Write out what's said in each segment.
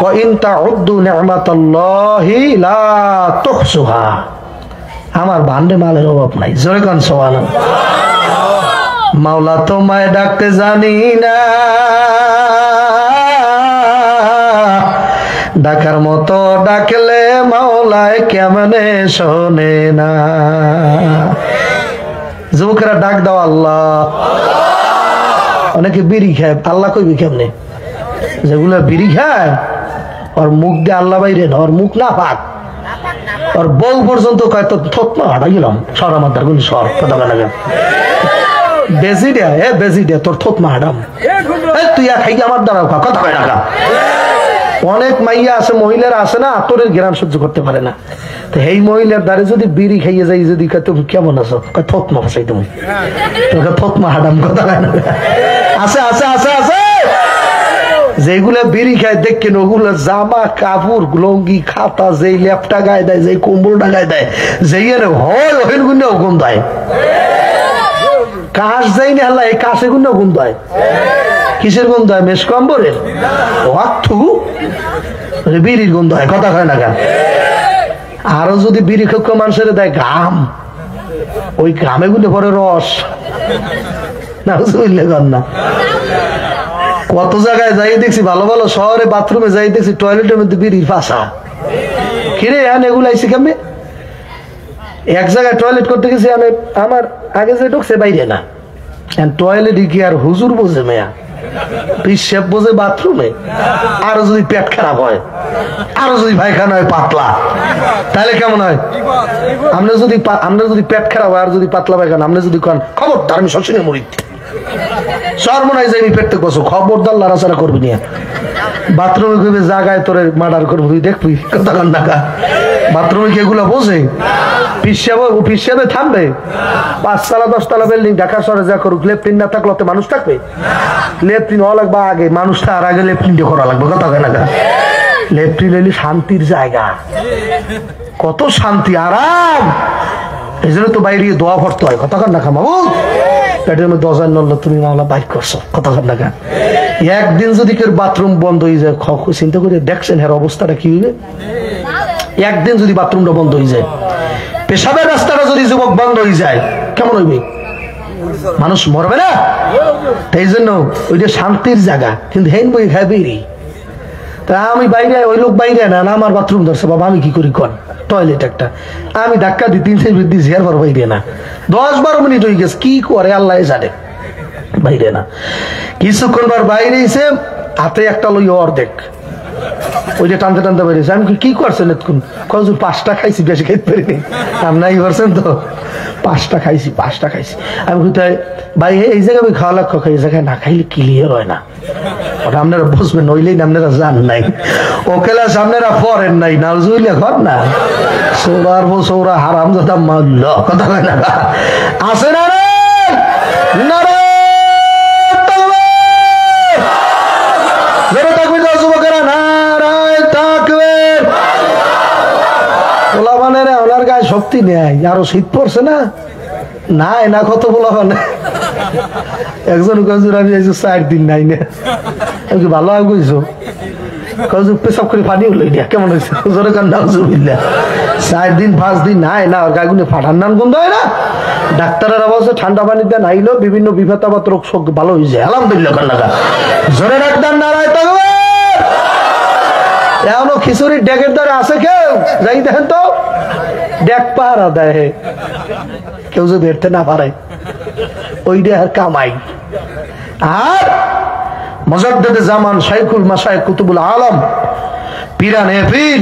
ওয়া ইন তাউদ্দু নি'মাতাল্লাহি লা তুহসুহা। আমার ভান্ডে মালের অভাব নাই, জোরে কোন সুবহানাল্লাহ। মাওলা তোমায় ডাকতে জানি না, ডাকার মতো ডাকলে মাওলায় কেমনে শোনে না। যুবকেরা ডাক দাও আল্লাহ। অনেকে বিড়ি খায়, আল্লাহ কইবি কেমনে? যেগুলো বিড়ি খায় ওর মুখ দিয়ে আল্লাহ বাইরে না, ওর মুখ না পাক, ওর বউ পর্যন্ত কয় তো থতমা হাঁটা গেলাম সর আমার দ্বার গুলি সর কথা লাগে বেজি দে, এ বেজি দে তোর থতমা হাঁটাম, তুই খাই আমার দ্বারা কথা কয় না। অনেক মাইয়া আছে, মহিলারা আছে না, আতরের ঘ্রাণ সহ্য করতে পারে না। তো এই মহিলার দ্বারে যদি বিড়ি খাইয়ে যাই, যদি তুমি কেমন আছো, থতমা ফাঁসাই তুমি, তোকে থতমা হাঁটাম কথা কয় না। আছে আছে আছে আছে যেগুলা বিড়ি খায় দেখেন, ওগুলো জামা কাপড় লঙ্গি খাতা যেই ল্যাপটা গায়ে দেয়, যেই কম্বলটা গায়ে দেয়, যেই হয় ওহের গুণেও গন্ধায়। কাশ যাই না আল্লাহ, এই কাশে গুণেও গন্ধায়। কিসের গন্ধ হয়? মেশ কম্বরের বিড়ির গন্ধ হয় কথা হয় না কেন? আরো যদি বিড়ি ক্ষক্ষ মানুষের দেয় ঘাম, ওই ঘামে গুলো পরে রস না, বুঝলে না। কত জায়গায় যাই দেখছি, ভালো ভালো শহরে বাথরুমে যাই দেখছি টয়লেটের মধ্যে বিড়ির ফাঁসা। কিরে হ্যাঁ এগুলো আইসি কেমনে? এক জায়গায় টয়লেট করতে গেছি আমি, আমার আগে যে ঢুকছে বাইরে না, টয়লেটে কি আর হুজুর বোঝে মেয়া, পিসাব বোঝে বাথরুমে। আরো যদি পেট খারাপ হয়, আরো যদি পায়খানা হয় পাতলা, তাহলে কেমন হয়? আমরা যদি পেট খারাপ হয় আর যদি পাতলা পায়খানা, আমরা যদি কন খবরদার আমি শশিনে মরি, সর্বনাশ যাই পেট থেকে বসো, খবরদার লড়াচড়া করবি না, বাথরুমে কইবে জায়গায় তোরে মার্ডার করবো, তুই দেখবি কথা কান টাকা। বাথরুমে কি এগুলো বোঝে? পিসাবে থামবে? 5 তলা 10 তলা বিল্ডিং ঢাকা শহরে যা করুক, লেফটিন না থাকলে তো মানুষ থাকবে? লেফটিন হওয়া লাগবে আগে, মানুষ তার আগে লেফটিন দিয়ে করা লাগবে কথা কেন? লেফটিন হইলে শান্তির জায়গা, কত শান্তি আরাম। এই জন্য তো বাইরে দোয়া করতে হয় কথা কান না খামাবো, পেটের মধ্যে 10 নড়লো তুমি মামলা বাইক করছো কথা কান না। একদিন যদি কেউ বাথরুম বন্ধ হয়ে যায়, চিন্তা করে দেখছেন এর অবস্থাটা কি হইবে? একদিন যদি বাথরুমটা বন্ধ হয়ে যায়, পেশাবের রাস্তাটা যদি যুবক বন্ধ হয়ে যায়, কেমন হইবে? মানুষ মরবে না? তাই জন্য ওইটা শান্তির জায়গা, কিন্তু হেন বই খায় বেরি। তা আমি বাইরে, ওই লোক বাইরে না, আমার বাথরুম ধরছে, বাবা আমি কি করি কন, টয়লেট একটা, আমি ধাক্কা দিই 3 বৃদ্ধি ঝের পর বাইরে না, 10-12 মিনিট হয়ে গেছে, কি করে আল্লাহ জানে, বাইরে না। কিছুক্ষণ পর বাইরে এসে হাতে একটা লই অর্ধেক, ওইটা টানতে টানতে বেরিয়েছে। আমি কি করছেন এতক্ষণ? কখন 5টা খাইছি, বেশি খাইতে পারিনি। আপনার করছেন তো 5টা খাইছি, 5টা খাইছি। আমি কোথায় ভাই এই জায়গায় আমি খাওয়া লাগা খাই, এই জায়গায় না খাইলে ক্লিয়ার হয় না, ওটা আপনারা বুঝবেন, নইলেই আপনারা জান নাই, ও ক্লাস আপনারা পড়েন নাই, না জুইলে ঘর না সৌরার সৌরা হারাম দাদা মারল কথা হয় না, আছে না রে না রে? ওনার গায়ে শক্তি নেই, আরো শীত পড়ছে না, নাই না কত বলা মানে একজন কজুর আমি 4 দিন নাই না, আমি ভালো আগুইছো কজুর পেশাব করে পানি হলো কেমন হয়েছে, জোরে কান নাও জুবিল্লা 4 দিন 5 দিন নাই না, ওর গায়ে ফাটার নান গন্ধ হয় না। ডাক্তারের অবস্থা ঠান্ডা পানি দিয়ে নাইলো বিভিন্ন বিভাতাবাত রোগ শোক ভালো হয়ে যায়, আলহামদুলিল্লাহ কান্নাকা জোরে ডাক্তার নারায় তবে। এখনো খিচুড়ির ডেকের দ্বারা আছে কেউ? যাই দেখেন তো, ডেক পাহারা দেয় কেউ যদি বেরতে না পারে, ওই আর কামাই। আর মুজাদ্দিদে জামান শাইখুল মাশায়েখ কুতুবুল আলম পীরানে পীর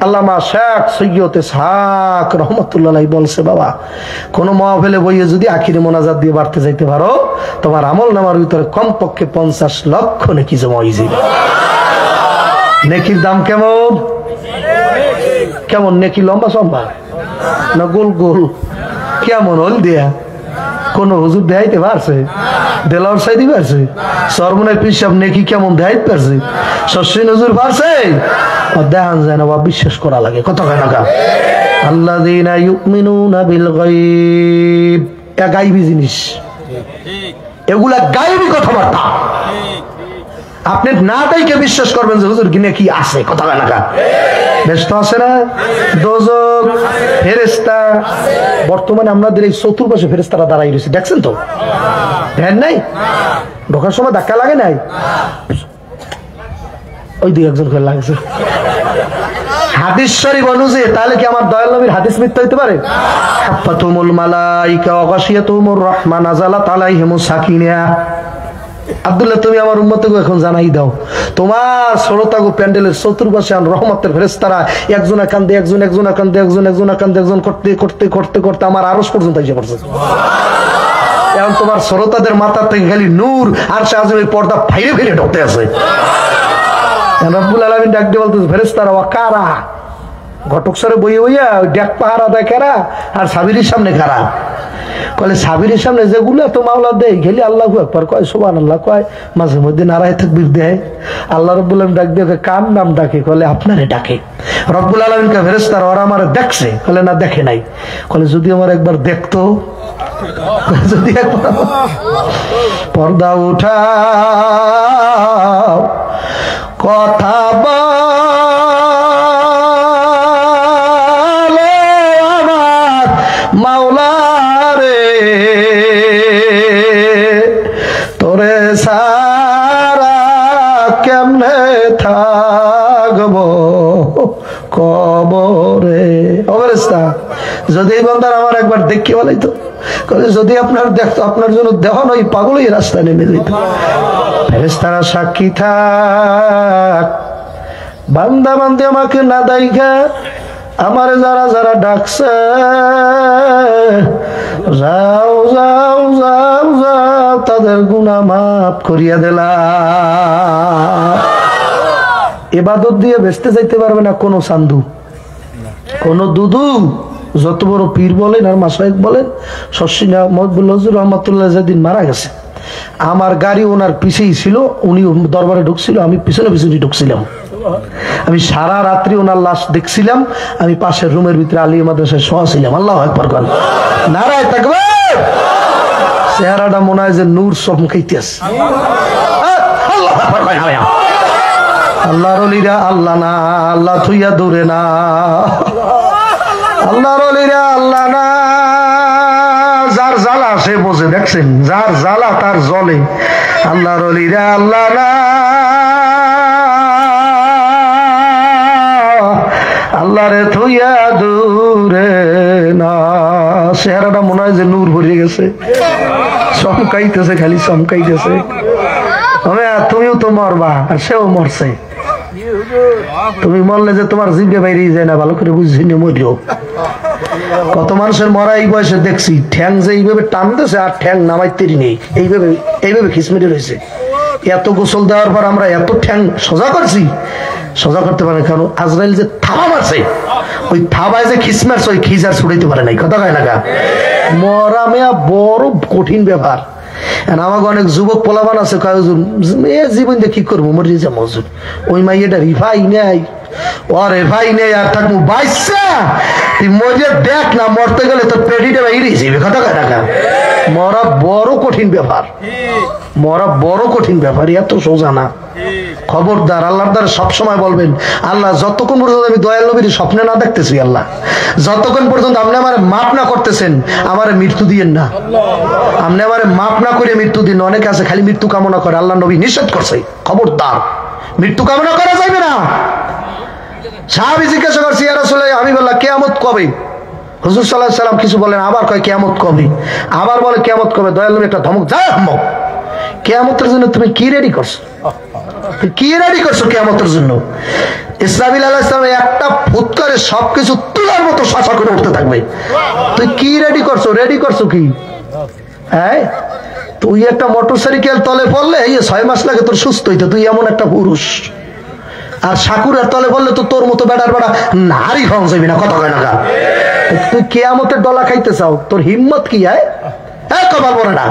আল্লামা শেখ সৈয়দ ইসহাক রহমাতুল্লাহ আলাইহি বলছে, বাবা কোন মাহফিলে বইয়ে যদি আখিরি মোনাজাত দিয়ে বাড়তে যাইতে পারো, তোমার আমল নামার ভিতরে কমপক্ষে 50 লক্ষ নেকি জমা হয়ে যাবে। নেকির দাম কেমন কেমন? নেকি লম্বা সম্বা না গোল গোল? কেমন হল দিয়া কোন হুজুর দেখাইতে পারছে? দেলাওয়ার সাইদি পারছে? সরমনের পিসাব নেকি কেমন দেখাইতে পারছে? শশীন হুজুর পারছে? দেখান যায় না বা বিশ্বাস করা লাগে কত টাকা। আল্লাযীনা ইউমিনুনা বিল গায়ব, গায়বী জিনিস, এগুলা গায়বী কথাবার্তা। আপনি নাটাইকে বিশ্বাস করবেন যে হুজুর কিনে কি আছে, কথা কয় না কা? ব্যস্ত আছে না? দোজখ, ফেরেশতা, বর্তমানে আমাদের এই চতুর্পাশে ফেরেশতারা দাঁড়াই রয়েছে, দেখছেন তো? দেখেন নাই? ঢোকার সময় ধাক্কা লাগে নাই? ওই দুই একজন করে লাগছে। হাদিস শরীফ অনুযায়ী তাহলে কি আমার দয়াল নবীর হাদিস মিথ্যা হইতে পারে? হাফাতুমুল মালাইকা ওয়া গাশিয়াতুমুর রাহমা নাযালাত আলাইহিমুস সাকিনা। আব্দুল্লাহ, তুমি আমার উম্মতকে এখন জানাই দাও, তোমার শ্রোতাগো প্যান্ডেলের চতুর্পাশে রহমতের ফেরেশতারা একজন কান্দে একজন, একজন কান্দে একজন, একজন কান্দে একজন, করতে করতে করতে করতে আমার আরশ পর্যন্ত এসে পড়ছে। এখন তোমার শ্রোতাদের মাথা থেকে খালি নূর আর শাহজাহানের পর্দা ফাইরে ফেলে ঢুকতে আছে। রব্বুল আলামিন ডাক দিয়ে বলতেছে, ফেরেশতারা ওয়া কারা, ঘটক সরে বইয়ে বইয়া ডাক পাহারা দেয় কারা, আর সাবিরের সামনে কারা? কলে সাবিরের সামনে যেগুলো তো মাওলা দেয়, খেলি আল্লাহু আকবার কয়, সুবহানাল্লাহ কয়, মাঝে মধ্যে নারায়ে তাকবীর দেয়। আল্লাহ রব্বুল আলামিন ডাক দিয়ে কার নাম ডাকে? কলে আপনারে ডাকে। রব্বুল আলামিন কে ফেরেশতারা ওরা আমারে দেখছে? কলে না, দেখে নাই। কলে যদি আমার একবার দেখতো, যদি একবার পর্দা উঠাও, কথা বলে আমার মাওলা রে, তোরে সারা কেমনে থাকবো কবরে। অবস্থা যদি এই বান্দার আমার একবার দেখি বলাই তো, যদি আপনার দেখতো, আপনার জন্য দেহ নয় পাগলই রাস্তায় নেমে যেত। ফেরেশতারা সাক্ষী থাক, বান্দা বান্দে আমাকে না দেখা আমার যারা যারা ডাকছে, যাও যাও যাও যাও, তাদের গুনাহ মাফ করিয়া দিলাম। ইবাদত দিয়ে বেচতে যাইতে পারবে না কোনো চান্দু, কোনো দুদু, যত বড় পীর বলেন আর মাশায়েখ বলেন। শশিনা মহবুল হজুর রহমতুল্লাহ যেদিন মারা গেছে, আমার গাড়ি ওনার পিছেই ছিল, উনি দরবারে ঢুকছিল, আমি পিছনে পিছনে ঢুকছিলাম। আমি সারা রাত্রি ওনার লাশ দেখছিলাম, আমি পাশের রুমের ভিতরে আলিয়া মাদ্রাসায় শোয়া ছিলাম। আল্লাহু আকবার বলেন, নারায়ে তাকবীর। চেহারাটা মনে হয় যে নূর চমকাইতেছে। আল্লাহু আকবার বলেন। আল্লাহর ওলিরা আল্লাহ না, আল্লাহ থুইয়া দূরে না। আল্লাহর ওলিরা আল্লাহ না, যার জ্বালা সে বোঝে, দেখছেন, যার জ্বালা তার জ্বলে। আল্লাহর ওলিরা আল্লাহ না, আল্লাহরে থুইয়া দূরে না। চেহারাটা মনে হয় যে নূর ভরে গেছে, চমকাইতেছে, খালি চমকাইতেছে। তুমিও তো মরবা, আর সেও মরছে। তুমি মরলে যে তোমার জিভে বাইরে যায় না, ভালো করে বুঝছিনি মরিও। কত মানুষের মরা এই বয়সে দেখছি, ঠ্যাং যে এইভাবে টানতেছে আর ঠ্যাং নামাইতেই নেই, এইভাবে এইভাবে খিচমিটে রয়েছে। এত গোসল দেওয়ার পর আমরা এত ঠ্যাং সোজা করছি, সোজা করতে পারে কারণ আজরাইল যে থাবা মারছে, ওই থাবায় যে খিচ মারছে, ওই খিচ আর ছুটাইতে পারে নাই। কথা কয় না গা? মরা মেয়া বড় কঠিন ব্যাপার। আমাকে অনেক যুবক পোলাবান আছে, জীবন দিয়ে কি করবো, মরে যাবো হুজুর। ওই মাইয়াটা রিফাই নেই, ও রেফাই নেই, আর থাকবো বাইসা তুই মরে দেখ না, মরতে গেলে তোর পেটিটা বাইরে যাবে। কথা কয় না গা? মরা বড় কঠিন ব্যাপার, মরা বড় কঠিন ব্যাপার, এত সোজা না। খবরদার, আল্লাহর দ্বারা সবসময় বলবেন, আল্লাহ যতক্ষণ পর্যন্ত আমি দয়াল নবীর স্বপ্নে না দেখতেছি, আল্লাহ যতক্ষণ পর্যন্ত আপনি আমার মাপ না করতেছেন, আমার মৃত্যু দিয়েন না। আপনি আমার মাপ না করে মৃত্যু দিন। অনেকে আছে খালি মৃত্যু কামনা করে, আল্লাহ নবী নিষেধ করছে, খবরদার মৃত্যু কামনা করা যাবে না। সাহাবী জিজ্ঞাসা করছে, ইয়া রাসূলুল্লাহ, আমি বললাম কিয়ামত কবে? হুজুর সাল্লাল্লাহু আলাইহি সাল্লাম কিছু বলেন, আবার কয় কিয়ামত কবে, আবার বলে কিয়ামত কবে। দয়াল নবী একটা ধমক, যা ধমক, কিয়ামতের জন্য তুমি কি রেডি করছো? কি রেডি করছো কিয়ামতের জন্য? ইসরাফিল আলাইহিস সালাম একটা ফুৎকারে সবকিছু তুলার মতো শাসা করে উঠতে থাকবে। তুই কি রেডি করছো? রেডি করছো কি? হ্যাঁ, তুই একটা মোটরসাইকেল তলে পড়লে এই 6 মাস লাগে তোর সুস্থ হইতে, তুই এমন একটা পুরুষ। আর সাকুরের তলে পড়লে তো তোর মতো বেড়ার বেড়া নারী খাওয়া যাবি না। কথা কয় না গা? তুই কিয়ামতের ডলা খাইতে চাও, তোর হিম্মত কি? কপাল পড়ে না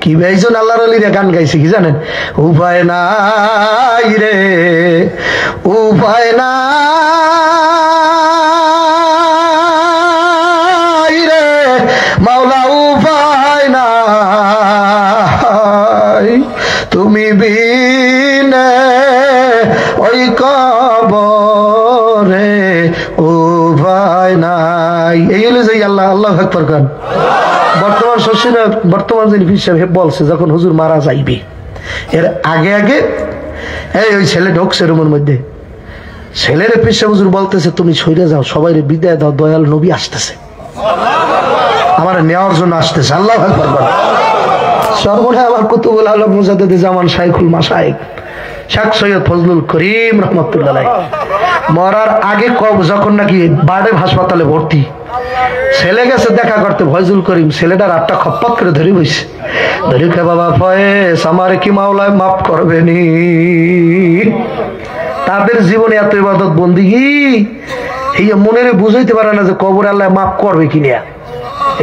কি? এইজন আল্লাহর ওলিরা গান গাইছে কি জানেন? উপায় নাই রে, উপায় নাই রে মাওলা, উপায় নাই, তুমি কবরে উপায় নাই। এই হলো যে আল্লাহ আল্লাহ আকবার গান। বর্তমান শশীরা বর্তমান যিনি পীর সাহেব বলছে যখন হুজুর মারা যাইবে এর আগে আগে ওই ছেলে ঢোকছে রুমের মধ্যে, ছেলেরে পীর সাহেব হুজুর বলতেছে তুমি সইরে যাও, সবাই বিদায় দাও, দয়াল নবী আসতেছে, আমার নেওয়ার জন্য আসতেছে। আল্লাহ আকবার বল। সর্বনে আমার কুতুবুল আলম মুজাদ্দিদ জামান শাইখুল মাশায়েখ শেখ সৈয়দ ফজলুল করিম রহমাতুল্লাহ মরার আগে যখন নাকি বার্ডে হাসপাতালে ভর্তি, ছেলে গেছে দেখা করতে ফয়জুল করিম, ছেলেটার হাতটা খপ্পত করে ধরে বসে, ধরে কে বাবা ফয়েজ আমার কি মাওলায় মাফ করবেনি। তাদের জীবনে এত ইবাদত বন্দিগি এই মনেরে বুঝাইতে পারে না যে কবর আল্লাহ মাফ করবে কিনা,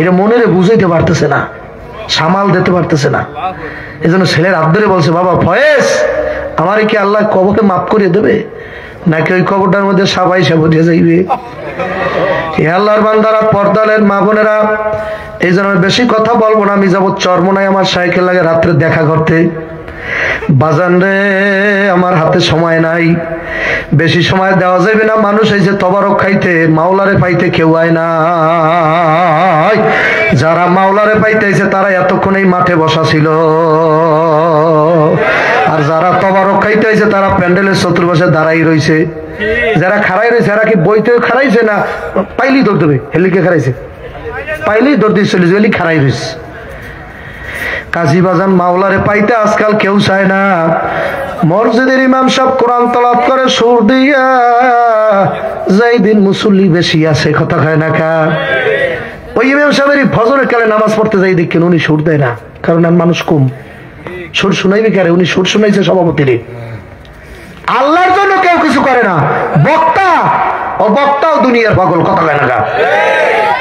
এটা মনেরে বুঝাইতে পারতেছে না, সামাল দিতে পারতেছে না। এই জন্য ছেলের হাত ধরে বলছে বাবা ফয়েজ আমার কি আল্লাহ কবরকে মাফ করে দেবে নাকি ওই কবরটার মধ্যে সবাই সাবধিয়ে যাইবে। আল্লাহর বান্দারা, পর্দালের মা বোনেরা, এই জন্য বেশি কথা বলবো না। আমি যাবো চরমনায় আমার সাইকেল লাগে রাত্রে দেখা করতে। বাজান রে আমার হাতে সময় নাই, বেশি সময় দেওয়া যাবে না। মানুষ এই যে তবারক খাইতে মাওলারে পাইতে কেউ আয় না, যারা মাওলারে পাইতেছে তারা এতক্ষণ এই মাঠে বসা ছিল, আর যারা তবারক খাইতেছে তারা প্যান্ডেলের চতুর্পাশে দাঁড়াই রয়েছে। যারা খাড়াই রয়েছে এরা কি বইতে খাড়াইছে না পাইলেই দৌড় দেবে, হেলিকে খাড়াইছে পাইলেই দৌড় দিয়ে চলে যাবে, খাড়াই রয়েছে। কাজী বাজান মাওলারে পাইতে আজকাল কেউ চায় না। মসজিদের ইমাম সাহেব কোরআন তেলাওয়াত করে সুর দিয়া, যেই দিন মুসল্লি বেশি আছে কথা খায় না কা, ওই ইমাম সাহেবের ফজরের কালে নামাজ পড়তে যাই দেখেন উনি সুর দেয় না, কারণ আর মানুষ কম, সুর শুনাইবে কারে, উনি সুর শুনাইছে সভাপতিরে। আল্লাহর জন্য কেউ কিছু করে না, বক্তা ও বক্তাও দুনিয়ার পাগল কথা খায় না কা,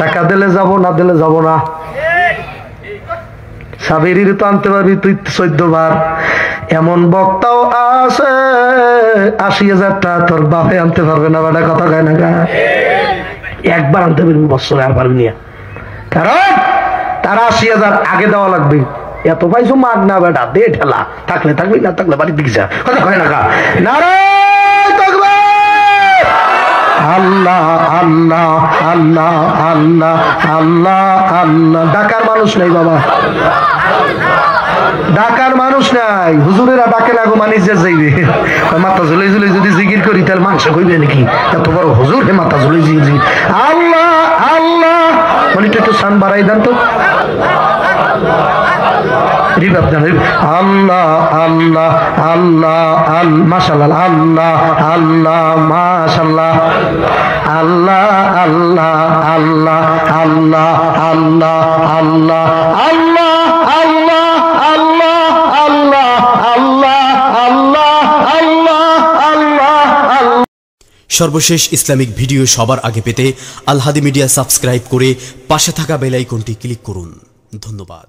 টাকা দিলে যাব না দিলে যাব না। সাবেরির তো আনতে পারবি তুই 14 বার, এমন বক্তাও আছে 80,000 টাকা তোর বাপে আনতে পারবে না, বেটা কথা কয় না গা। একবার আনতে পারবি বছরে আর পারবি না, কারণ তারা 80,000 আগে দেওয়া লাগবে। এত পাইছো মাগ না বেটা, দে ঠেলা, থাকলে থাকবি না থাকলে বাড়ির দিকে যা, কথা কয় না গা। নারায়ে তাকবীর। আল্লাহ আল্লাহ আল্লাহ আল্লাহ আল্লাহ আল্লাহ। ডাকার মানুষ নেই বাবা, ডাকার মানুষ নাই। হুজুরেরা ডাকে না গো, মানিজে যাইবে মাথা ঝুলে ঝুলে যদি জিকির করি তাহলে মাংস কইবে নাকি, এত বড় হুজুর হে মাথা ঝুলে জিকির। আল্লাহ আল্লাহ মানে একটু সান বাড়াই দেন তো, আল্লাহ আল্লাহ আল্লাহ আল্লাহ মাশাআল্লাহ, আল্লাহ আল্লাহ মাশাআল্লাহ, আল্লাহ আল্লাহ আল্লাহ আল্লাহ আল্লাহ আল্লাহ আল্লাহ আল্লাহ আল্লাহ আল্লাহ আল্লাহ আল্লাহ আল্লাহ আল্লাহ। সর্বশেষ ইসলামিক ভিডিও সবার আগে পেতে আল হাদি মিডিয়া সাবস্ক্রাইব করে পাশে থাকা বেল আইকনটি ক্লিক করুন। ধন্যবাদ।